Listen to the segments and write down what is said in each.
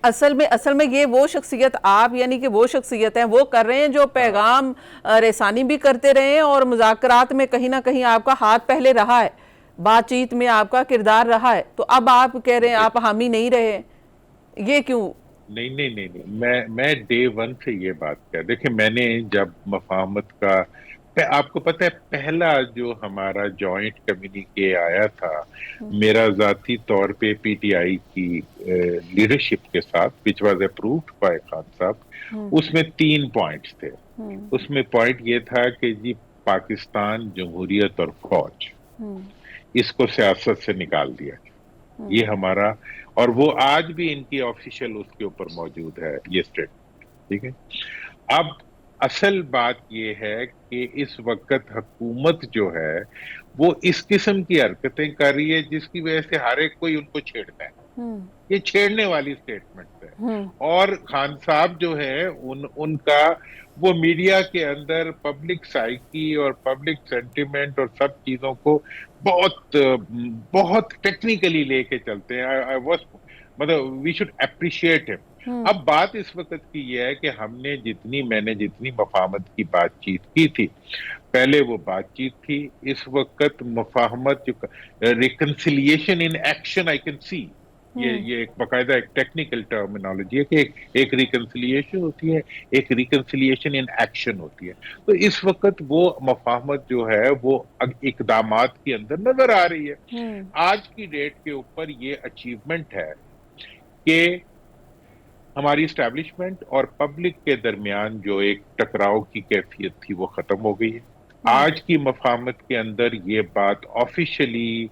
اصل میں یہ وہ شخصیت آپ یعنی کہ وہ شخصیت ہیں وہ کر رہے ہیں جو پیغام رسانی بھی کرتے رہے ہیں اور مذاکرات میں کہیں نہ کہیں آپ کا ہاتھ پہلے رہا ہے، بات چیت میں آپ کا کردار رہا ہے، تو اب آپ کہہ رہے ہیں آپ حامی نہیں رہے، یہ کیوں؟ نہیں، میں ڈے ون سے یہ بات کیا، دیکھیں میں نے جب مفاہمت کا آپ کو پتہ ہے پہلا جو ہمارا جوائنٹ کمیونیکے آیا تھا میرا ذاتی طور پہ پی ٹی آئی کی لیڈرشپ کے ساتھ which was approved by Khan صاحب، اس میں 3 پوائنٹس تھے۔ اس میں پوائنٹ یہ تھا کہ جی پاکستان جمہوریت اور فوج اس کو سیاست سے نکال دیا جائے، یہ ہمارا، اور وہ آج بھی ان کی آفیشیل اس کے اوپر موجود ہے یہ اسٹیٹمنٹ، ٹھیک ہے۔ اب اصل بات یہ ہے کہ اس وقت حکومت جو ہے وہ اس قسم کی حرکتیں کر رہی ہے جس کی وجہ سے ہر ایک کوئی ان کو چھیڑتا ہے، یہ چھیڑنے والی سٹیٹمنٹ ہے۔ اور خان صاحب جو ہے ان کا وہ میڈیا کے اندر پبلک سائیکی اور پبلک سینٹیمنٹ اور سب چیزوں کو بہت بہت ٹیکنیکلی لے کے چلتے ہیں، مطلب وی شوڈ اپریشیٹ ہم۔ اب بات اس وقت کی یہ ہے کہ میں نے جتنی مفاہمت کی بات چیت کی تھی، پہلے وہ بات چیت تھی، اس وقت مفاہمت جو reconciliation in action I can see, یہ ایک باقاعدہ ایک ٹیکنیکل ٹرمینالوجی ہے کہ ایک ریکنسیلیشن ہوتی ہے، ایک ریکنسیلیشن ان ایکشن ہوتی ہے۔ تو اس وقت وہ مفاہمت جو ہے وہ اقدامات کے اندر نظر آ رہی ہے۔ آج کی ڈیٹ کے اوپر یہ اچیومنٹ ہے کہ ہماری اسٹیبلشمنٹ اور پبلک کے درمیان جو ایک ٹکراؤ کی کیفیت تھی وہ ختم ہو گئی ہے۔ آج کی مفاہمت کے اندر یہ بات officially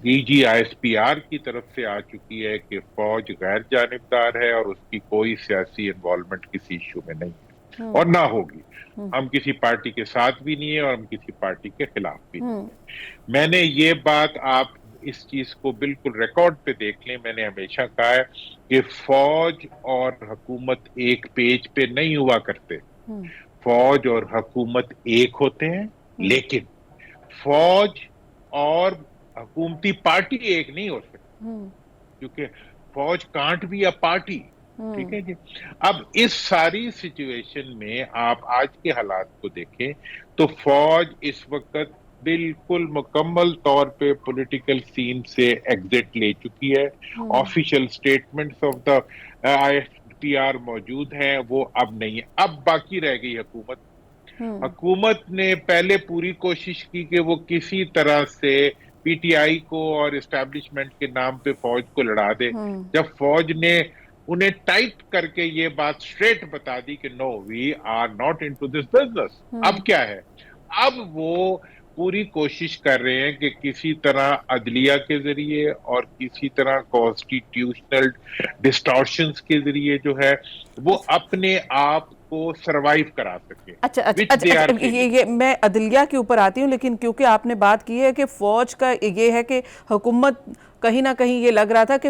D G I S P R کی طرف سے آ چکی ہے کہ فوج غیر جانبدار ہے اور اس کی کوئی سیاسی انوالومنٹ کسی ایشو میں نہیں ہے اور نہ ہوگی۔ ہم کسی پارٹی کے ساتھ بھی نہیں ہے اور ہم کسی پارٹی کے خلاف بھی نہیں ہے۔ میں نے یہ بات، آپ اس چیز کو بالکل ریکارڈ پہ دیکھ لیں، میں نے ہمیشہ کہا ہے کہ فوج اور حکومت ایک پیج پہ نہیں ہوا کرتے، فوج اور حکومت ایک ہوتے ہیں، لیکن فوج اور حکومتی پارٹی ایک نہیں ہو سکتی کیونکہ فوج کانٹ بھی اے پارٹی، ٹھیک ہے جی۔ اب اس ساری سچویشن میں آپ آج کے حالات کو دیکھیں تو فوج اس وقت بالکل مکمل طور پہ پولیٹیکل سین سے ایگزٹ لے چکی ہے۔ Official statements of the I S P are موجود ہیں، وہ اب نہیں ہے۔ اب باقی رہ گئی حکومت۔ حکومت نے پہلے پوری کوشش کی کہ وہ کسی طرح سے پی ٹی آئی کو اور اسٹیبلشمنٹ کے نام پہ فوج کو لڑا دے۔ جب فوج نے انہیں ٹائپ کر کے یہ بات اسٹریٹ بتا دی کہ no we are not into this business, اب کیا ہے؟ اب وہ پوری کوشش کر رہے ہیں کہ کسی طرح عدلیہ کے ذریعے اور کسی طرح کانسٹیٹیوشنل ڈسٹارشنز کے ذریعے جو ہے وہ اپنے آپ کو سروائیو کرا سکے، which they are failing۔ یہ میں عدلیہ کے اوپر آتی ہوں، لیکن کیونکہ آپ نے بات کی ہے کہ فوج کا یہ ہے کہ حکومت کہیں نہ کہیں یہ لگ رہا تھا کہ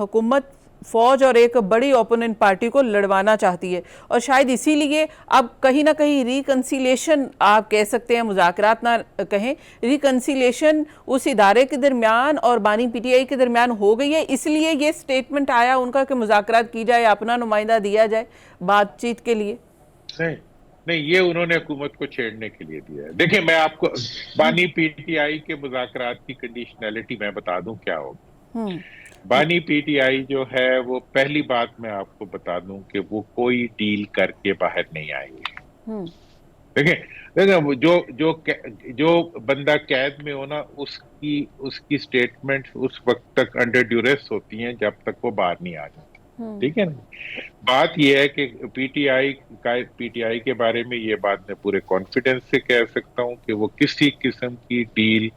حکومت فوج اور ایک بڑی اوپوننٹ پارٹی کو لڑوانا چاہتی ہے، اور شاید اسی لیے اب کہیں نہ کہیں ریکنسیلیشن آپ کہہ سکتے ہیں، مذاکرات نہ کہیں، ریکنسیلیشن اس ادارے کے درمیان اور بانی پی ٹی آئی کے درمیان ہو گئی ہے، اس لیے یہ سٹیٹمنٹ آیا ان کا کہ مذاکرات کی جائے، اپنا نمائندہ دیا جائے بات چیت کے لیے۔ نہیں، یہ انہوں نے حکومت کو چھیڑنے کے لیے دیا ہے۔ دیکھیں میں آپ کو بانی پی ٹی آئی کے مذاکرات کی کنڈیشنلٹی میں بتا دوں کیا ہوگی۔ بانی پی ٹی آئی جو ہے وہ پہلی بات میں آپ کو بتا دوں کہ وہ کوئی ڈیل کر کے باہر نہیں آئیں گے۔ دیکھیں جو بندہ قید میں ہونا اس کی سٹیٹمنٹ اس وقت تک انڈر ڈیوریس ہوتی ہیں جب تک وہ باہر نہیں آ جاتا، ٹھیک ہے نا۔ بات یہ ہے کہ پی ٹی آئی کے بارے میں یہ بات میں پورے کانفیڈنس سے کہہ سکتا ہوں کہ وہ کسی قسم کی ڈیل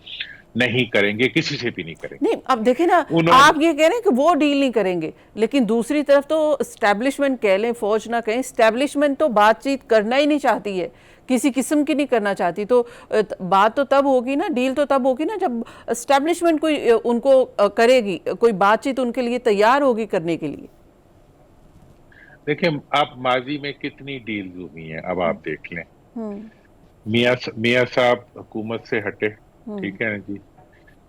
نہیں کریں گے، کسی سے بھی نہیں کریں گے۔ نہیں، اب دیکھیں نا، آپ یہ کہہ رہے ہیں کہ وہ ڈیل نہیں کریں گے، لیکن دوسری طرف تو اسٹیبلشمنٹ کہہ لیں، فوج نہ کہیں، اسٹیبلشمنٹ تو بات چیت کرنا ہی نہیں چاہتی ہے، کسی قسم کی نہیں کرنا چاہتی، تو بات تو تب ہوگی نا، ڈیل تو تب ہوگی نا جب اسٹیبلشمنٹ کوئی ان کو کرے گی، کوئی بات چیت ان کے لیے تیار ہوگی کرنے کے لیے۔ دیکھیں آپ ماضی میں کتنی ڈیلز ہوئی ہیں، اب آپ دیکھ لیں۔ میاں صاحب حکومت سے ہٹے، ٹھیک ہے نا جی،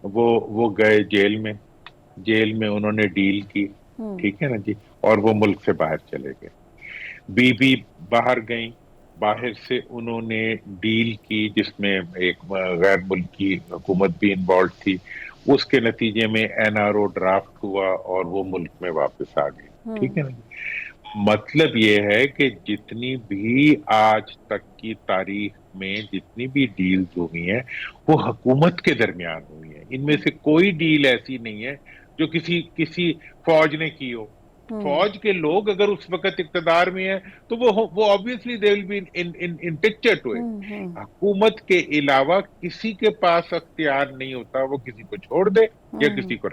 وہ گئے جیل میں انہوں نے ڈیل کی، ٹھیک ہے نا جی، اور وہ ملک سے باہر چلے گئے. بی باہر گئیں، باہر سے انہوں نے ڈیل کی جس میں ایک غیر ملکی حکومت بھی انوالو تھی. اس کے نتیجے میں این آر او ڈرافٹ ہوا اور وہ ملک میں واپس آ گئی. ٹھیک ہے نا جی. مطلب یہ ہے کہ جتنی بھی آج تک کی تاریخ میں جتنی بھی ڈیلز ہوئی ہیں وہ حکومت کے درمیان ہوئی ہیں. ان میں سے کوئی ڈیل ایسی نہیں ہے جو کسی فوج نے کی ہو. فوج کے لوگ اگر اس وقت اقتدار میں ہیں تو وہ obviously they will be in picture to it. حکومت کے علاوہ کسی کے پاس اختیار نہیں ہوتا وہ کسی کو چھوڑ دے یا کسی کو رکھ